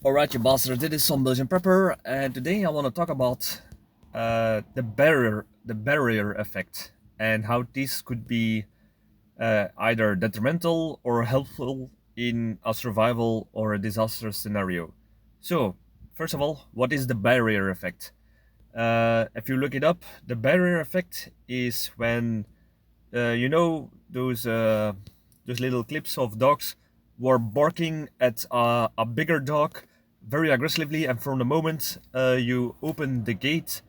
Alright, you bastards, this is Some-Belgian-prepper, and today I want to talk about the barrier effect, and how this could be either detrimental or helpful in a survival or a disaster scenario. So, first of all, what is the barrier effect? If you look it up, the barrier effect is when those little clips of dogs were barking at a bigger dog very aggressively, and from the moment you open the gate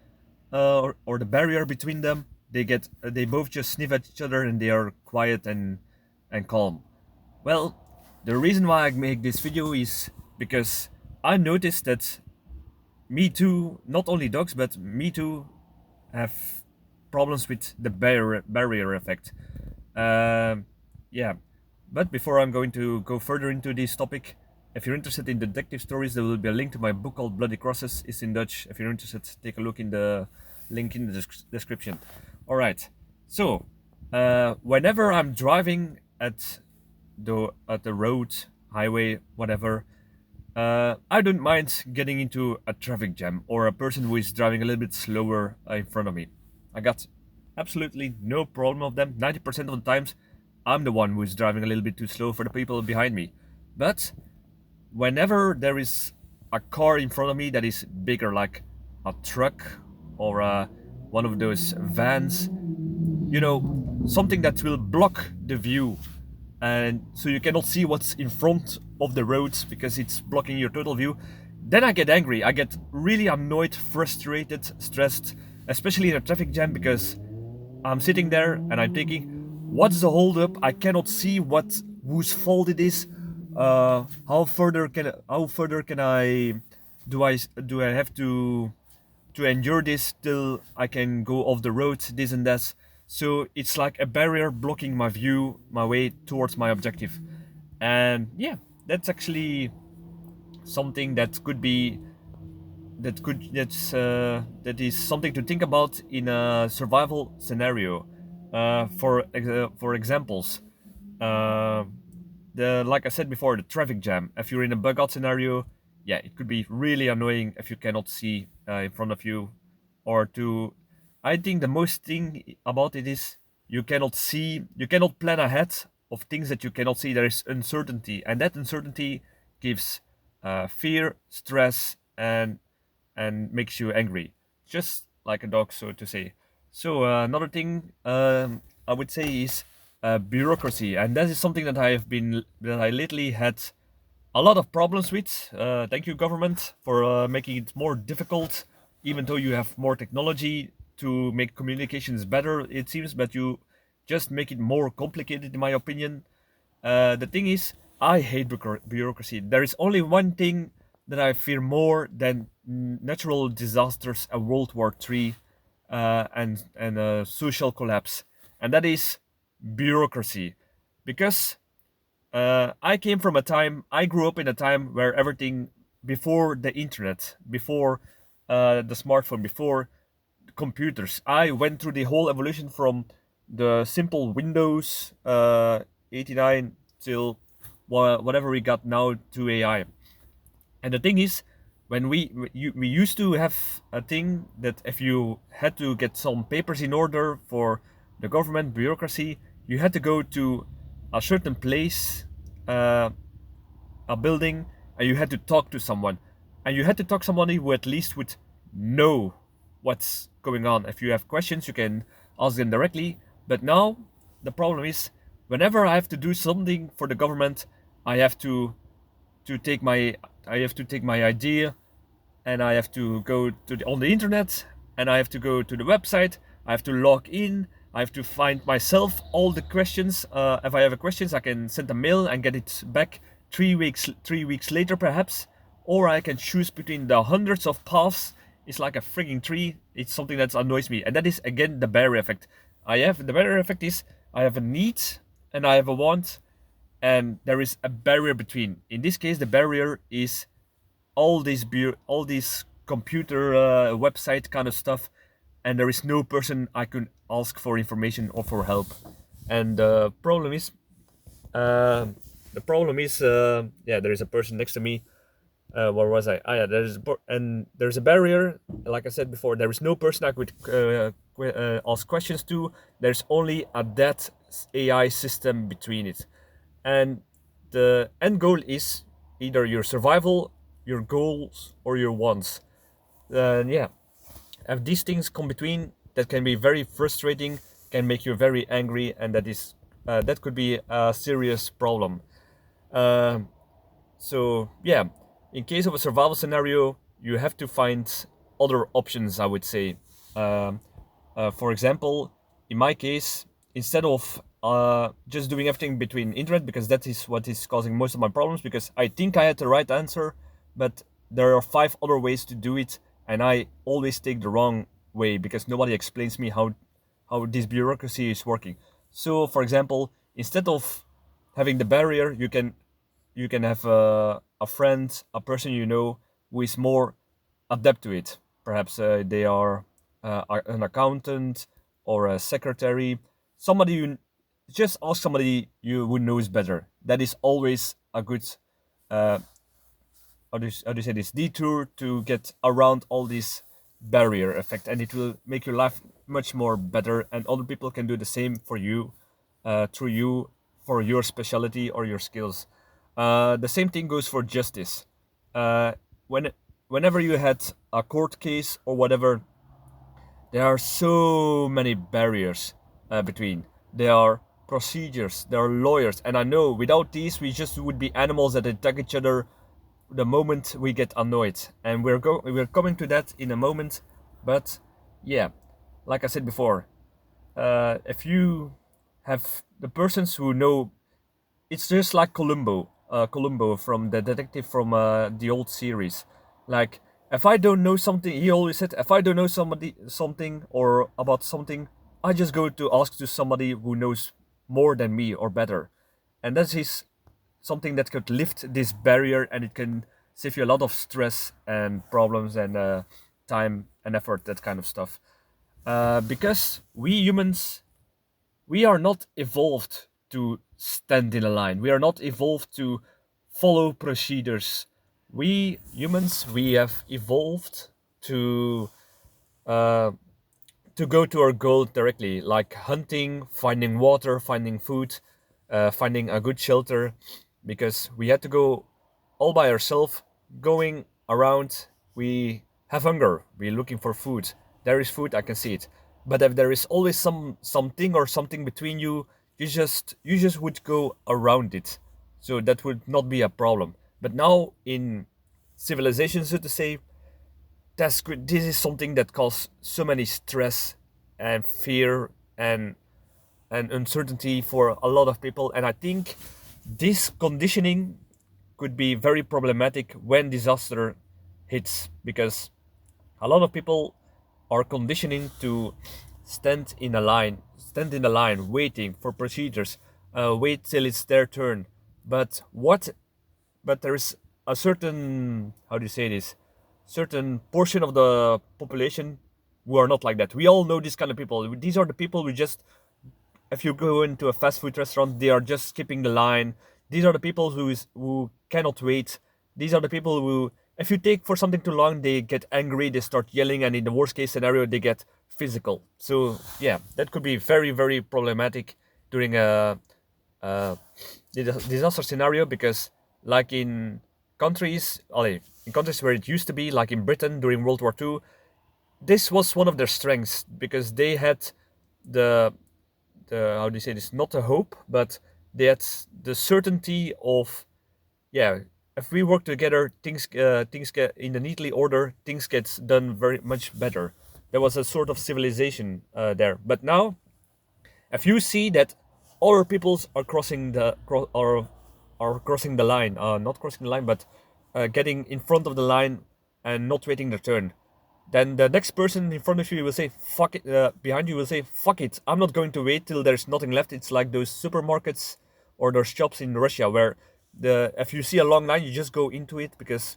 or the barrier between them, they both just sniff at each other and they are quiet and calm. Well, the reason why I make this video is because I noticed that me too, not only dogs, but me too, have problems with the barrier effect. Um, yeah, but before I'm going to go further into this topic, if you're interested in detective stories, there will be a link to my book called Bloody Crosses. It's in Dutch. If you're interested, take a look in the link in the description. All right. So, whenever I'm driving at the road, highway, whatever, I don't mind getting into a traffic jam or a person who is driving a little bit slower in front of me. I got absolutely no problem of them. 90% of the times, I'm the one who is driving a little bit too slow for the people behind me. But whenever there is a car in front of me that is bigger, like a truck or one of those vans, something that will block the view, and so you cannot see what's in front of the road because it's blocking your total view, then I get angry. I get really annoyed, frustrated, stressed, especially in a traffic jam, because I'm sitting there and I'm thinking, what's the holdup? I cannot see whose fault it is. How further can I do I have to endure this till I can go off the road, this and that. So it's like a barrier blocking my view, my way towards my objective. And yeah, that's actually something that is something to think about in a survival scenario. For examples, uh, the like I said before, the traffic jam. If you're in a bug out scenario, yeah, it could be really annoying if you cannot see in front of you, or to. I think the most thing about it is you cannot plan ahead of things that you cannot see. There is uncertainty, and that uncertainty gives fear, stress, and makes you angry, just like a dog, so to say. So another thing I would say is bureaucracy, and that is something that I lately had a lot of problems with. Thank you, government, for making it more difficult, even though you have more technology to make communications better. It seems, but you just make it more complicated, in my opinion. The thing is, I hate bureaucracy. There is only one thing that I fear more than natural disasters, a World War III, and a social collapse, and that is bureaucracy. Because I grew up in a time where everything, before the internet, before the smartphone, before computers. I went through the whole evolution from the simple Windows 89 till whatever we got now to AI. And the thing is, when we used to have a thing that if you had to get some papers in order for the government bureaucracy, you had to go to a certain place, uh, a building, and you had to talk to someone, and you had to talk to somebody who at least would know what's going on. If you have questions, you can ask them directly. But now the problem is, whenever I have to do something for the government, I have to take my I have to take my idea, and I have to go on the internet, and I have to go to the website. I have to log in. I have to find myself all the questions. If I have a questions, I can send a mail and get it back 3 weeks later, perhaps. Or I can choose between the hundreds of paths. It's like a freaking tree. It's something that annoys me, and that is again the barrier effect. The barrier effect is I have a need and I have a want, and there is a barrier between. In this case, the barrier is all these computer website kind of stuff, and there is no person I can ask for information or for help. And uh, the problem is, yeah, there is a person next to me. Where was I? Ah, yeah, there's a barrier. Like I said before, there is no person I could ask questions to. There's only a dead AI system between it, and the end goal is either your survival, your goals, or your wants. Yeah, if these things come between, that can be very frustrating, can make you very angry, and that could be a serious problem. Um so yeah, in case of a survival scenario, you have to find other options, I would say. Um, for example, in my case, instead of just doing everything between internet, because that is what is causing most of my problems, because I think I had the right answer, but there are five other ways to do it, and I always take the wrong way because nobody explains me how this bureaucracy is working. So, for example, instead of having the barrier, you can have a friend, a person you know who is more adept to it. Perhaps they are an accountant or a secretary. Somebody you just ask somebody you who knows better. That is always a good uh, how do you say this detour to get around all this barrier effect, and it will make your life much more better, and other people can do the same for you, through you, for your specialty or your skills. The same thing goes for justice. uh, when Whenever you had a court case or whatever, there are so many barriers between. There are procedures, there are lawyers, and I know without these we just would be animals that attack each other the moment we get annoyed, and we're coming to that in a moment. But yeah, like I said before, if you have the persons who know, it's just like Columbo from the detective from the old series. Like, if I don't know something, he always said, if I don't know something or about something, I just go to ask to somebody who knows more than me or better, and that is something that could lift this barrier, and it can save you a lot of stress and problems and time and effort, that kind of stuff. Because we humans, we are not evolved to stand in a line. We are not evolved to follow procedures. We humans, we have evolved to uh, to go to our goal directly, like hunting, finding water, finding food, finding a good shelter, because we had to go all by ourselves, going around. We have hunger. We're looking for food. There is food. I can see it. But if there is always something or something between you, you just would go around it. So that would not be a problem. But now in civilization, so to say, that's good. This is something that causes so many stress and fear and uncertainty for a lot of people. And I think this conditioning could be very problematic when disaster hits, because a lot of people are conditioning to stand in a line, waiting for procedures, wait till it's their turn. But what but there is a certain, how do you say this, certain portion of the population who are not like that. We all know these kind of people. These are the people who just, if you go into a fast food restaurant, they are just skipping the line. These are the people who cannot wait. These are the people who, if you take for something too long, they get angry, they start yelling, and in the worst case scenario, they get physical. So yeah, that could be very, very problematic during a disaster scenario, because like in countries where it used to be, like in Britain during World War II, this was one of their strengths, because they had the how do you say this, not the hope, but they had the certainty of, yeah, if we work together, things get in a neatly order, things gets done very much better. There was a sort of civilization there. But now, if you see that other peoples are crossing the line, not crossing the line, but getting in front of the line and not waiting their turn, then the next person in front of you will say fuck it. Behind you will say fuck it. I'm not going to wait till there's nothing left. It's like those supermarkets or those shops in Russia where the if you see a long line, you just go into it, because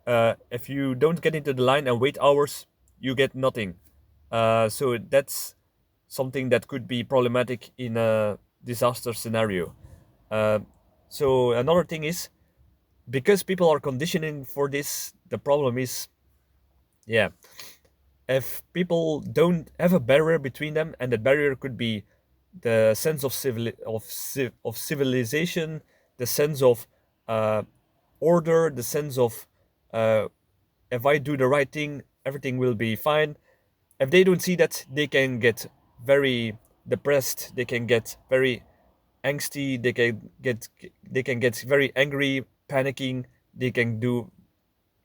if you don't get into the line and wait hours, you get nothing. So that's something that could be problematic in a disaster scenario. Uh, so another thing is, because people are conditioning for this, the problem is, yeah, if people don't have a barrier between them, and that barrier could be the sense of of civilization, the sense of uh, order, the sense of uh, if I do the right thing, everything will be fine. If they don't see that, they can get very depressed. They can get very angsty. They can get very angry, panicking. They can do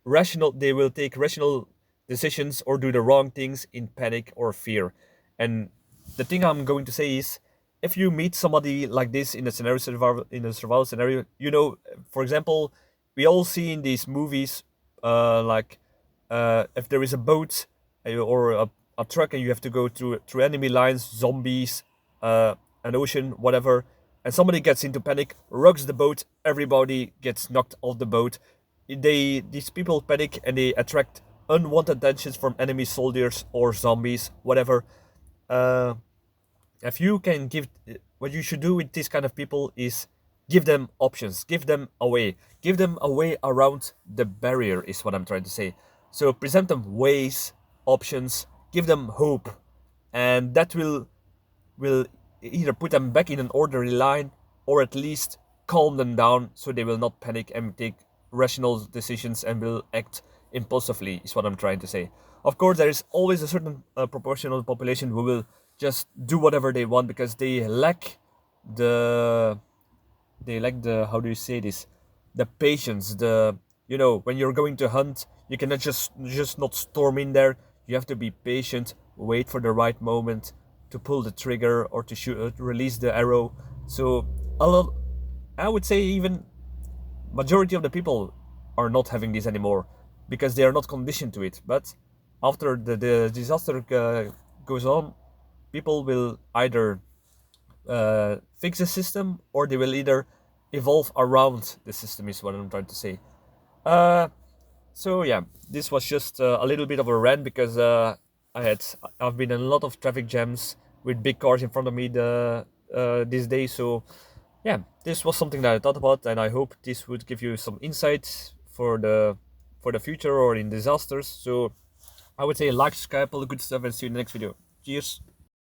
rational. They will take rational decisions or do the wrong things in panic or fear. And the thing I'm going to say is, if you meet somebody like this in a survival scenario, for example, we all see in these movies, like if there is a boat or a truck and you have to go through enemy lines, zombies, an ocean, whatever, and somebody gets into panic, rocks the boat, everybody gets knocked off the boat. These people panic and they attract unwanted attentions from enemy soldiers or zombies, whatever. Uh, if you can give, what you should do with these kind of people is give them options, give them a way around the barrier, is what I'm trying to say. So present them ways, options, give them hope, and that will either put them back in an orderly line or at least calm them down so they will not panic and take rational decisions and will act impulsively, is what I'm trying to say. Of course, there is always a certain proportion of the population who will just do whatever they want because the they lack the, how do you say this, the patience, the, when you're going to hunt, you cannot just not storm in there. You have to be patient, wait for the right moment to pull the trigger or to shoot, to release the arrow. So a lot, I would say, even majority of the people are not having this anymore because they are not conditioned to it. But after the disaster goes on, people will either fix the system or they will either evolve around the system, is what I'm trying to say. Uh, so yeah, this was just a little bit of a rant because I've been in a lot of traffic jams with big cars in front of me this day. So yeah, this was something that I thought about, and I hope this would give you some insights for the future or in disasters. So I would say like, subscribe, all the good stuff, and see you in the next video. Cheers.